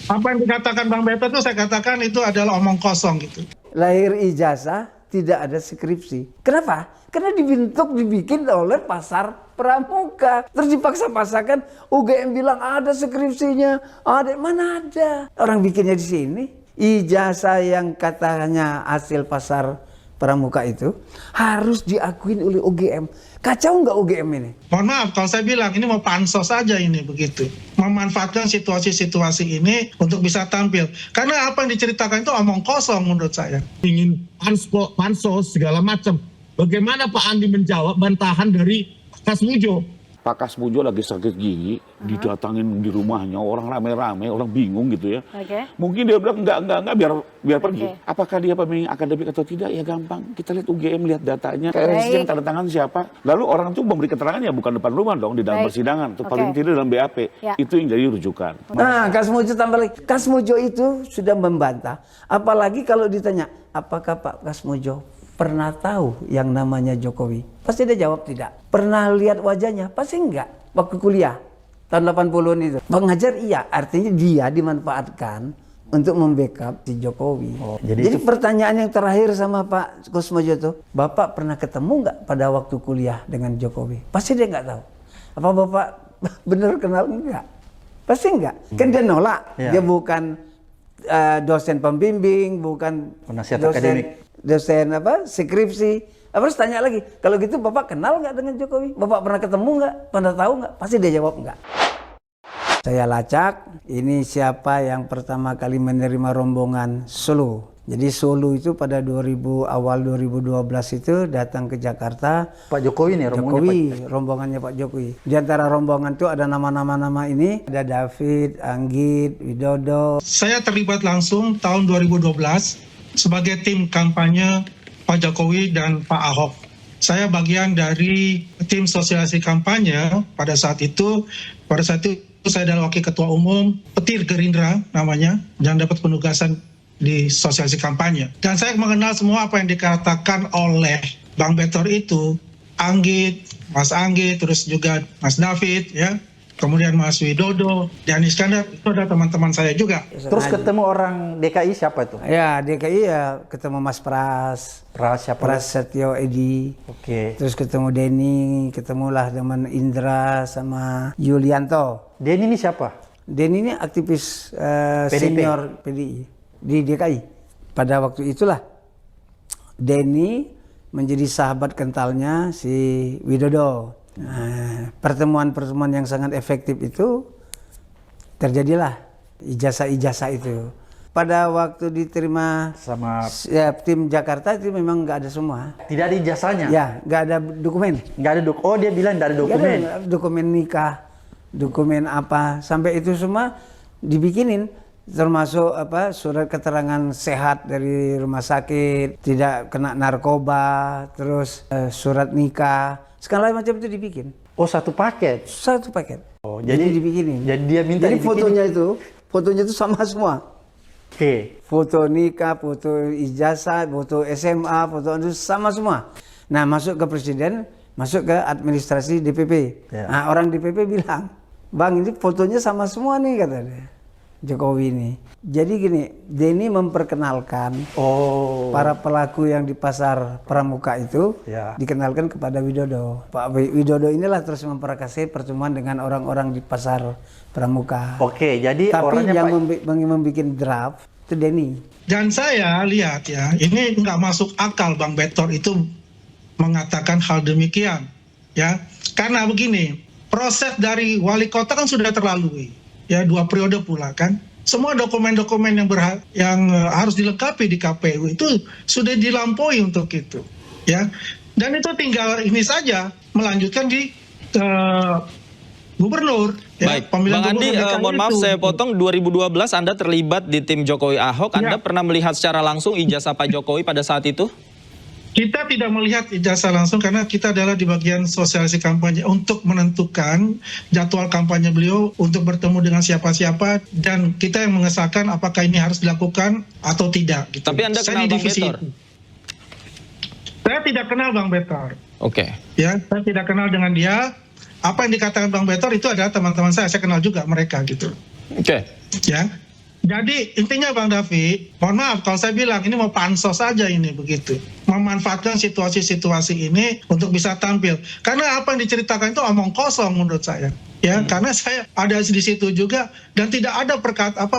Apa yang dikatakan Bang Beto itu saya katakan itu adalah omong kosong gitu. Lahir ijazah, tidak ada skripsi. Kenapa? Karena dibikin oleh pasar pramuka. Terus dipaksa-paksakan, UGM bilang ada skripsinya. Ada, mana ada? Orang bikinnya di sini. Ijazah yang katanya hasil pasar pramuka itu harus diakuin oleh UGM. Kacau nggak UGM ini? Mohon maaf kalau saya bilang ini mau pansos saja ini begitu. Memanfaatkan situasi-situasi ini untuk bisa tampil. Karena apa yang diceritakan itu omong kosong menurut saya. Ingin pansos segala macam. Bagaimana Pak Andi menjawab bantahan dari Kasmujo? Pak Kasmujo lagi sakit gigi, didatangin di rumahnya, orang rame-rame, orang bingung gitu ya. Mungkin dia bilang enggak, biar pergi. Apakah dia pemilih akademik atau tidak? Ya gampang, kita lihat UGM, lihat datanya. KRSJ yang tanda tangan siapa? Lalu orang itu memberi keterangan ya bukan depan rumah dong, di dalam persidangan. Atau paling tidak dalam BAP. Itu yang jadi rujukan. Nah, Kasmujo tambah lagi. Kasmujo itu sudah membantah. Apalagi kalau ditanya, apakah Pak Kasmujo pernah tahu yang namanya Jokowi? Pasti dia jawab tidak. Pernah lihat wajahnya? Pasti enggak. Waktu kuliah tahun 80-an itu. Pengajar iya, artinya dia dimanfaatkan untuk membackup si Jokowi. Jadi pertanyaan yang terakhir sama Pak Kasmujo itu, Bapak pernah ketemu nggak pada waktu kuliah dengan Jokowi? Pasti dia nggak tahu. Apa Bapak benar kenal enggak? Pasti enggak. Kan dia nolak. Dia bukan dosen pembimbing, bukan penasihat akademik. Dosen apa skripsi. Terus tanya lagi, kalau gitu Bapak kenal nggak dengan Jokowi? Bapak pernah ketemu nggak? Pernah tahu nggak? Pasti dia jawab nggak. Saya lacak, ini siapa yang pertama kali menerima rombongan Solo. Jadi Solo itu pada awal 2012 itu datang ke Jakarta. Pak Jokowi nih rombongannya Pak Jokowi. Di antara rombongan itu ada nama-nama ini, ada David, Anggit, Widodo. Saya terlibat langsung tahun 2012 sebagai tim kampanye Pak Jokowi dan Pak Ahok. Saya bagian dari tim sosialisasi kampanye pada saat itu. Pada saat itu saya adalah wakil ketua umum Petir Gerindra namanya, dan dapat penugasan di sosialisasi kampanye. Dan saya mengenal semua apa yang dikatakan oleh Bang Betor itu, Anggit, Mas Anggit, terus juga Mas David, ya. Kemudian Mas Widodo, dan Iskandar, itu ada teman-teman saya juga. Terus ketemu orang DKI siapa itu? Ya, DKI ya ketemu Mas Pras siapa? Pras Setio Edi. Terus ketemu Denny, ketemulah teman Indra sama Yulianto. Denny ini siapa? Denny ini aktivis senior PDI di DKI. Pada waktu itulah Denny menjadi sahabat kentalnya si Widodo. Nah, pertemuan-pertemuan yang sangat efektif itu terjadilah ijazah-ijazah itu. Pada waktu diterima sama tim Jakarta itu memang nggak ada semua. Tidak ada ijazahnya? Ya, nggak ada dokumen. Nggak ada oh dia bilang nggak ada dokumen? Nggak ada dokumen nikah, dokumen apa, sampai itu semua dibikinin. Termasuk surat keterangan sehat dari rumah sakit, tidak kena narkoba, terus surat nikah. Segala macam itu dibikin. Oh, satu paket? Satu paket. Oh, jadi dibikinin. Jadi dia minta jadi fotonya itu sama semua. Foto nikah, foto ijazah, foto SMA, foto itu sama semua. Nah, masuk ke presiden, masuk ke administrasi DPP. Nah, orang DPP bilang, Bang, ini fotonya sama semua nih, katanya Jokowi ini. Jadi gini, Denny memperkenalkan para pelaku yang di pasar pramuka itu dikenalkan kepada Widodo. Pak Widodo inilah terus memperakasai pertemuan dengan orang-orang di pasar pramuka. Jadi tapi yang membuat draft itu Denny. Dan saya lihat ya, ini nggak masuk akal Bang Betor itu mengatakan hal demikian, ya. Karena begini, proses dari wali kota kan sudah terlalui, ya 2 periode pula kan. Semua dokumen-dokumen yang harus dilengkapi di KPU itu sudah dilampaui untuk itu, ya. Dan itu tinggal ini saja melanjutkan di gubernur. Baik, ya, Bang Andi, mohon maaf saya potong. 2012 Anda terlibat di tim Jokowi Ahok. Anda pernah melihat secara langsung ijazah Pak Jokowi pada saat itu? Kita tidak melihat ijazah langsung karena kita adalah di bagian sosialisasi kampanye untuk menentukan jadwal kampanye beliau untuk bertemu dengan siapa-siapa, dan kita yang mengesahkan apakah ini harus dilakukan atau tidak. Gitu. Tapi Anda kenal Bang Betor? Saya tidak kenal Bang Betor. Ya, saya tidak kenal dengan dia. Apa yang dikatakan Bang Betor itu adalah teman-teman saya kenal juga mereka gitu. Ya. Jadi intinya Bang Davi, mohon maaf kalau saya bilang ini mau pansos saja ini begitu. Memanfaatkan situasi-situasi ini untuk bisa tampil. Karena apa yang diceritakan itu omong kosong menurut saya. Ya, karena saya ada di situ juga dan tidak ada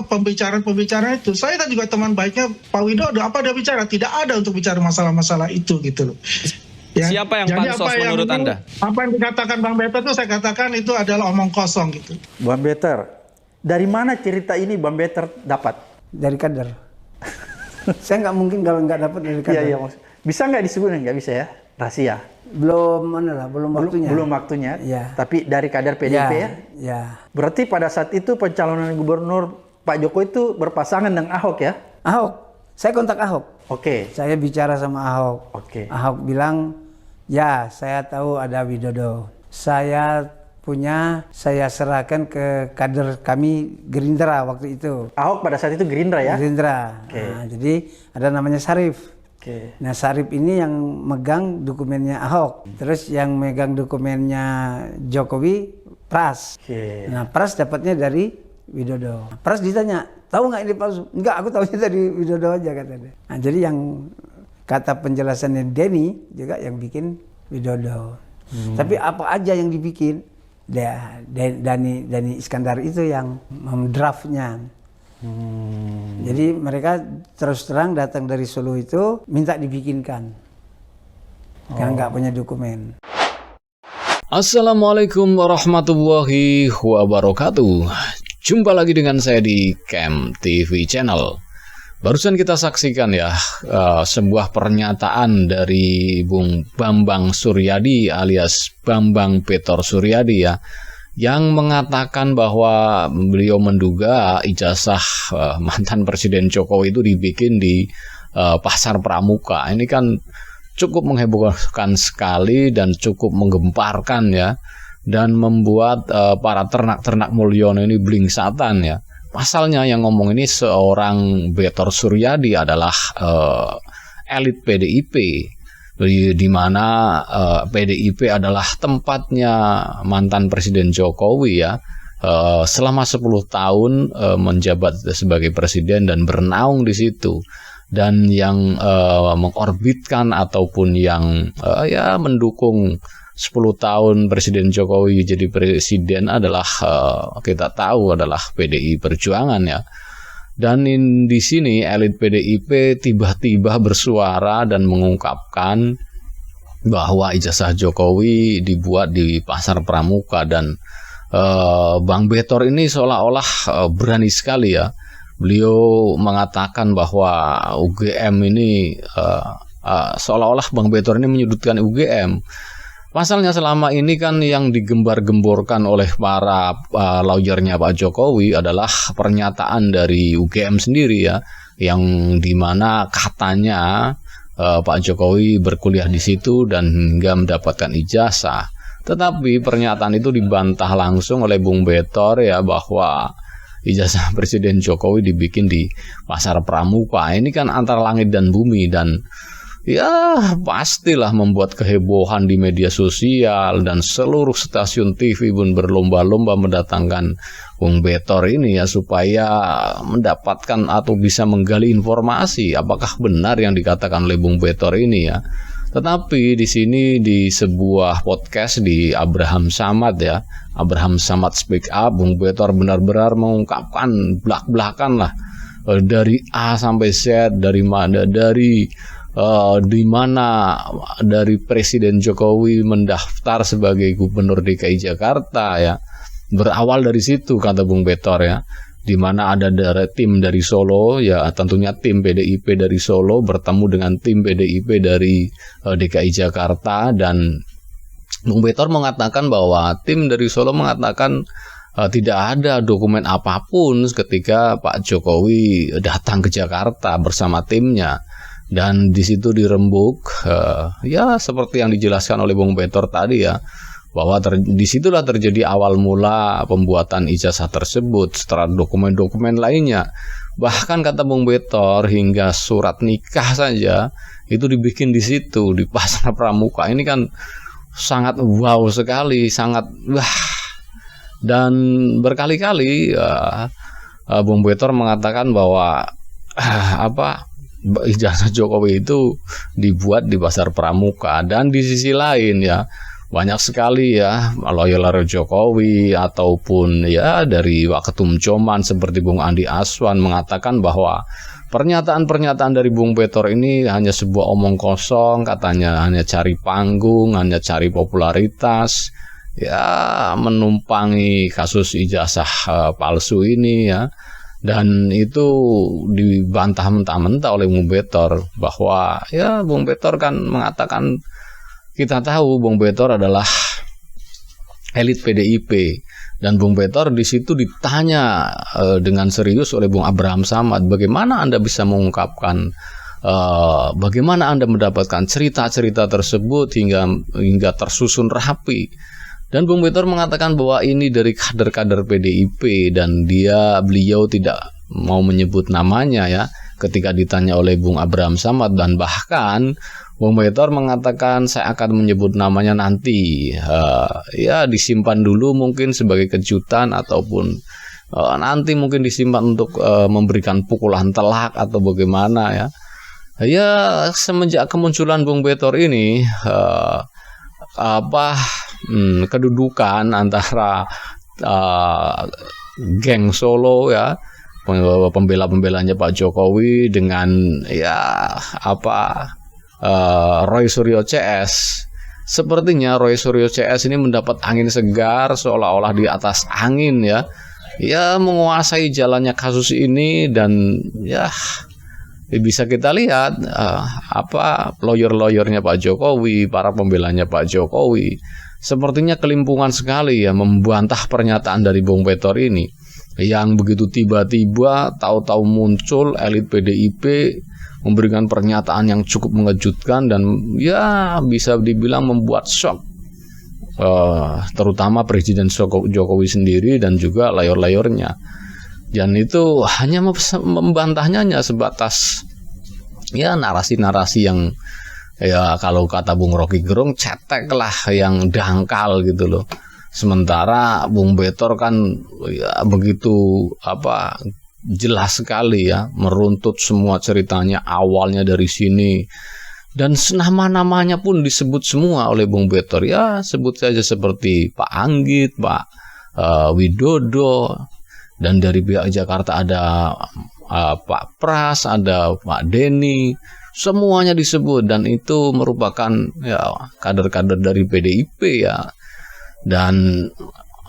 pembicaraan itu. Saya kan juga teman baiknya Pak Widodo, apa ada bicara? Tidak ada untuk bicara masalah-masalah itu gitu loh. Ya. Siapa yang Jadi pansos menurut Anda? Apa yang dikatakan Bang Beter itu saya katakan itu adalah omong kosong gitu. Bang Beter, dari mana cerita ini Bang Beter dapat? Dari kader. Saya nggak mungkin kalau nggak dapat dari kader. Iya, bisa nggak disebutin? Nggak bisa ya? Rahasia. Belum waktunya. Belum waktunya. Iya. Tapi dari kader PDIP ya? Ya. Berarti pada saat itu pencalonan gubernur Pak Jokowi itu berpasangan dengan Ahok ya? Ahok. Saya kontak Ahok. Oke. Saya bicara sama Ahok. Oke. Ahok bilang, ya saya tahu ada Widodo. Saya serahkan ke kader kami Gerindra waktu itu. Ahok pada saat itu Gerindra ya? Gerindra. Oke. Nah, jadi ada namanya Sarif. Oke. Nah Sarif ini yang megang dokumennya Ahok. Terus yang megang dokumennya Jokowi Pras. Oke. Nah Pras dapatnya dari Widodo. Pras ditanya, tahu nggak ini palsu? Enggak, aku tahunya dari Widodo aja katanya. Nah jadi yang kata penjelasannya Denny juga yang bikin Widodo. Tapi apa aja yang dibikin? Dani Iskandar itu yang mendraftnya. Jadi mereka terus terang datang dari Solo itu minta dibikinkan. Karena nggak punya dokumen. Assalamualaikum warahmatullahi wabarakatuh. Jumpa lagi dengan saya di Camp TV Channel. Barusan kita saksikan ya sebuah pernyataan dari Bung Bambang Suryadi alias Bambang Petor Suryadi ya, yang mengatakan bahwa beliau menduga ijazah mantan Presiden Jokowi itu dibikin di Pasar Pramuka. Ini kan cukup menghebohkan sekali dan cukup menggemparkan ya, dan membuat para ternak-ternak Mulyono ini blingsatan ya. Pasalnya yang ngomong ini seorang Betor Suryadi adalah elit PDIP, di mana PDIP adalah tempatnya mantan Presiden Jokowi ya, selama 10 tahun menjabat sebagai presiden dan bernaung di situ. Dan yang mengorbitkan ataupun yang mendukung 10 tahun Presiden Jokowi jadi presiden adalah kita tahu adalah PDI Perjuangan ya. Dan di sini elit PDIP tiba-tiba bersuara dan mengungkapkan bahwa ijazah Jokowi dibuat di Pasar Pramuka, dan Bang Betor ini seolah-olah berani sekali ya. Beliau mengatakan bahwa UGM ini seolah-olah Bang Betor ini menyudutkan UGM. Pasalnya selama ini kan yang digembar-gemborkan oleh para lawyernya Pak Jokowi adalah pernyataan dari UGM sendiri ya, yang dimana katanya Pak Jokowi berkuliah di situ dan hingga mendapatkan ijazah. Tetapi pernyataan itu dibantah langsung oleh Bung Betor ya, bahwa ijazah Presiden Jokowi dibikin di Pasar Pramuka. Ini kan antara langit dan bumi, dan ya pastilah membuat kehebohan di media sosial, dan seluruh stasiun TV pun berlomba-lomba mendatangkan Bung Betor ini ya, supaya mendapatkan atau bisa menggali informasi apakah benar yang dikatakan oleh Bung Betor ini ya. Tetapi di sini di sebuah podcast di Abraham Samad ya, Abraham Samad Speak Up, Bung Betor benar-benar mengungkapkan belak-belakan lah, dari A sampai Z, dari mana, di mana dari Presiden Jokowi mendaftar sebagai Gubernur DKI Jakarta ya. Berawal dari situ kata Bung Betor ya, di mana ada tim dari Solo ya, tentunya tim PDIP dari Solo bertemu dengan tim PDIP dari DKI Jakarta, dan Bung Betor mengatakan bahwa tim dari Solo mengatakan tidak ada dokumen apapun ketika Pak Jokowi datang ke Jakarta bersama timnya. Dan di situ dirembuk ya seperti yang dijelaskan oleh Bung Betor tadi ya, bahwa disitulah terjadi awal mula pembuatan ijazah tersebut setelah dokumen-dokumen lainnya. Bahkan kata Bung Betor hingga surat nikah saja itu dibikin di situ di Pasar Pramuka. Ini kan sangat wow sekali, sangat wah. Dan berkali-kali Bung Betor mengatakan bahwa ijazah Jokowi itu dibuat di Pasar Pramuka, dan di sisi lain ya banyak sekali ya lawyer Jokowi ataupun ya dari Waketum Joman seperti Bung Andi Aswan mengatakan bahwa pernyataan-pernyataan dari Bung Betor ini hanya sebuah omong kosong, katanya hanya cari panggung, hanya cari popularitas, ya menumpangi kasus ijazah palsu ini ya. Dan itu dibantah mentah-mentah oleh Bung Betor bahwa ya Bung Betor kan mengatakan, kita tahu Bung Betor adalah elit PDIP, dan Bung Betor di situ ditanya dengan serius oleh Bung Abraham Samad, bagaimana Anda bisa mengungkapkan, bagaimana Anda mendapatkan cerita-cerita tersebut hingga tersusun rapi. Dan Bung Betor mengatakan bahwa ini dari kader-kader PDIP, dan beliau tidak mau menyebut namanya ya ketika ditanya oleh Bung Abraham Samad, dan bahkan Bung Betor mengatakan saya akan menyebut namanya nanti, ya disimpan dulu mungkin sebagai kejutan, ataupun nanti mungkin disimpan untuk memberikan pukulan telak atau bagaimana ya. Ya semenjak kemunculan Bung Betor ini kedudukan antara geng Solo ya, pembela-pembelanya Pak Jokowi dengan ya Roy Suryo CS, sepertinya Roy Suryo CS ini mendapat angin segar, seolah-olah di atas angin ya menguasai jalannya kasus ini. Dan ya bisa kita lihat lawyer-lawyernya Pak Jokowi, para pembelanya Pak Jokowi sepertinya kelimpungan sekali ya membantah pernyataan dari Bung Betor ini, yang begitu tiba-tiba tahu-tahu muncul elit PDIP memberikan pernyataan yang cukup mengejutkan dan ya bisa dibilang membuat shock, terutama Presiden Jokowi sendiri dan juga lawyer-lawyernya. Dan itu hanya membantahnya hanya sebatas ya narasi-narasi yang ya kalau kata Bung Rocky Gerung cetek lah, yang dangkal gitu loh. Sementara Bung Betor kan ya begitu jelas sekali ya meruntut semua ceritanya awalnya dari sini, dan nama-namanya pun disebut semua oleh Bung Betor. Ya sebut saja seperti Pak Anggit, Pak Widodo, dan dari pihak Jakarta ada Pak Pras, ada Pak Denny, semuanya disebut, dan itu merupakan ya kader-kader dari PDIP ya. Dan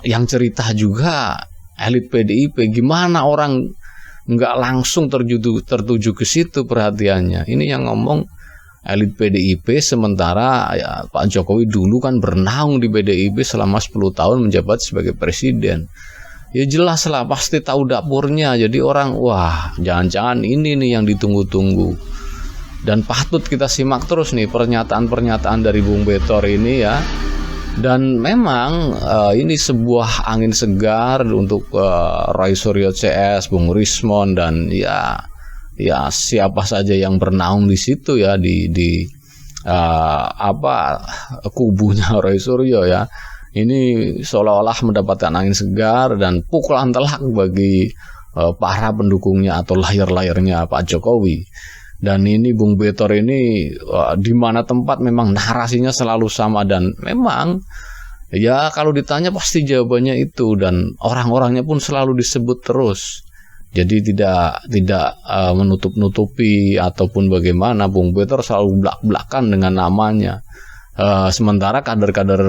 yang cerita juga elit PDIP, gimana orang nggak langsung tertuju ke situ perhatiannya. Ini yang ngomong elit PDIP, sementara ya Pak Jokowi dulu kan bernaung di PDIP selama 10 tahun menjabat sebagai presiden. Ya jelas lah pasti tahu dapurnya. Jadi orang wah jangan-jangan ini nih yang ditunggu-tunggu. Dan patut kita simak terus nih pernyataan-pernyataan dari Bung Betor ini ya. Dan memang ini sebuah angin segar untuk Roy Suryo CS, Bung Rismon, dan ya siapa saja yang bernaung di situ ya di kubunya Roy Suryo ya. Ini seolah-olah mendapatkan angin segar dan pukulan telak bagi para pendukungnya atau layar-layarnya Pak Jokowi. Dan ini Bung Betor ini di mana tempat memang narasinya selalu sama, dan memang ya kalau ditanya pasti jawabannya itu, dan orang-orangnya pun selalu disebut terus. Jadi tidak menutup-nutupi ataupun bagaimana, Bung Betor selalu belak-belakan dengan namanya. Sementara kader-kader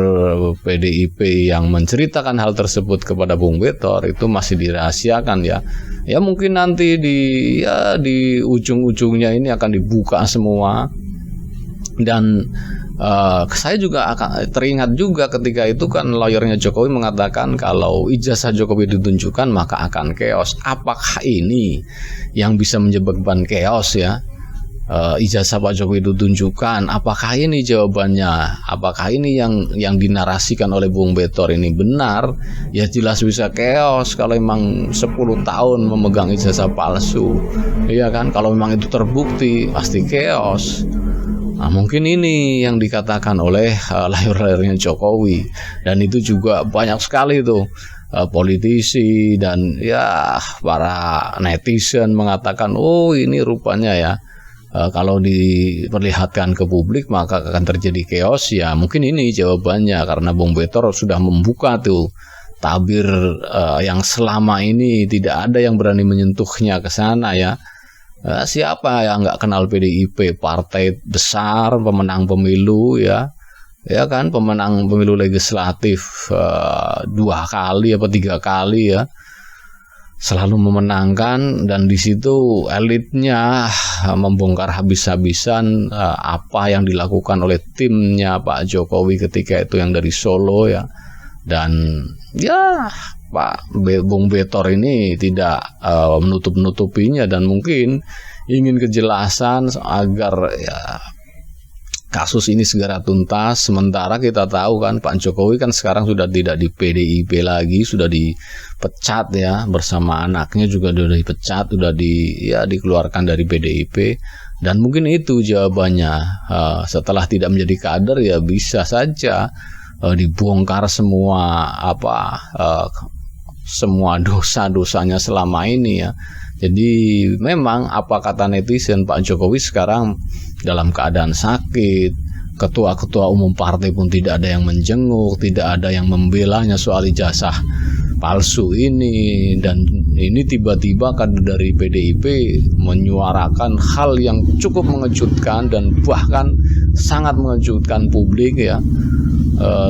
PDIP yang menceritakan hal tersebut kepada Bung Betor itu masih dirahasiakan ya. Ya mungkin nanti di ujung-ujungnya ini akan dibuka semua. Dan saya juga akan teringat juga ketika itu kan lawyernya Jokowi mengatakan kalau ijazah Jokowi ditunjukkan maka akan chaos. Apakah ini yang bisa menyebabkan chaos ya? Ijazah Pak Jokowi ditunjukkan, apakah ini jawabannya? Apakah ini yang dinarasikan oleh Bung Betor ini benar? Ya jelas bisa chaos kalau memang 10 tahun memegang ijazah palsu. Iya kan, kalau memang itu terbukti pasti chaos. Nah, mungkin ini yang dikatakan oleh layar-layarnya Jokowi, dan itu juga banyak sekali tuh politisi dan ya para netizen mengatakan, oh ini rupanya ya kalau diperlihatkan ke publik maka akan terjadi chaos. Ya mungkin ini jawabannya, karena Bung Betor sudah membuka tuh tabir yang selama ini tidak ada yang berani menyentuhnya ke sana ya. Siapa yang nggak kenal PDIP, partai besar, pemenang pemilu ya kan, pemenang pemilu legislatif 2 kali apa 3 kali ya, selalu memenangkan, dan di situ elitnya membongkar habis-habisan apa yang dilakukan oleh timnya Pak Jokowi ketika itu yang dari Solo ya. Dan ya Pak Bung Betor ini tidak menutup-nutupinya dan mungkin ingin kejelasan agar ya kasus ini segera tuntas. Sementara kita tahu kan Pak Jokowi kan sekarang sudah tidak di PDIP lagi, sudah dipecat ya, bersama anaknya juga sudah dipecat, sudah dikeluarkan dari PDIP. Dan mungkin itu jawabannya, setelah tidak menjadi kader ya bisa saja dibongkar semua semua dosa-dosanya selama ini ya. Jadi memang apa kata netizen, Pak Jokowi sekarang dalam keadaan sakit, ketua-ketua umum partai pun tidak ada yang menjenguk, tidak ada yang membelanya soal ijazah palsu ini, dan ini tiba-tiba kader dari PDIP menyuarakan hal yang cukup mengejutkan dan bahkan sangat mengejutkan publik ya.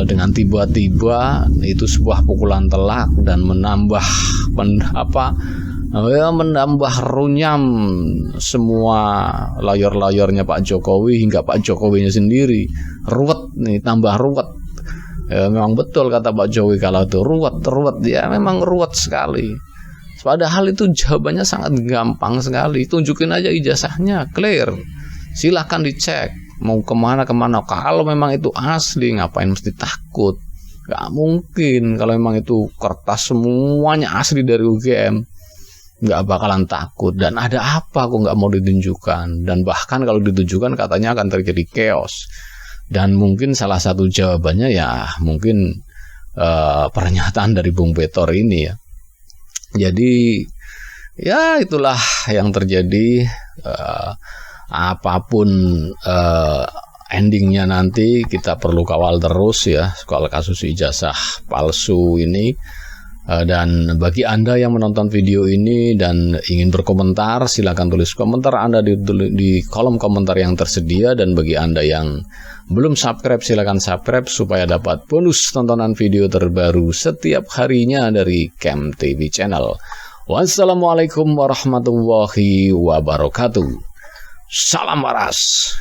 Dengan tiba-tiba itu sebuah pukulan telak dan menambah runyam semua layor-layornya Pak Jokowi hingga Pak Jokowinya sendiri ruwet nih, tambah ruwet. Memang betul kata Pak Jokowi kalau itu ruwet ya, memang ruwet sekali. Padahal itu jawabannya sangat gampang sekali. Tunjukin aja ijazahnya, clear. Silahkan dicek mau kemana. Kalau memang itu asli ngapain mesti takut? Gak mungkin. Kalau memang itu kertas semuanya asli dari UGM, nggak bakalan takut. Dan ada apa kok nggak mau ditunjukkan? Dan bahkan kalau ditunjukkan katanya akan terjadi chaos. Dan mungkin salah satu jawabannya ya mungkin pernyataan dari Bung Betor ini ya. Jadi ya itulah yang terjadi. Apapun endingnya nanti kita perlu kawal terus ya soal kasus ijazah palsu ini. Dan bagi Anda yang menonton video ini dan ingin berkomentar, silakan tulis komentar Anda di kolom komentar yang tersedia. Dan bagi Anda yang belum subscribe, silakan subscribe supaya dapat bonus tontonan video terbaru setiap harinya dari Kem TV Channel. Wassalamualaikum warahmatullahi wabarakatuh. Salam waras.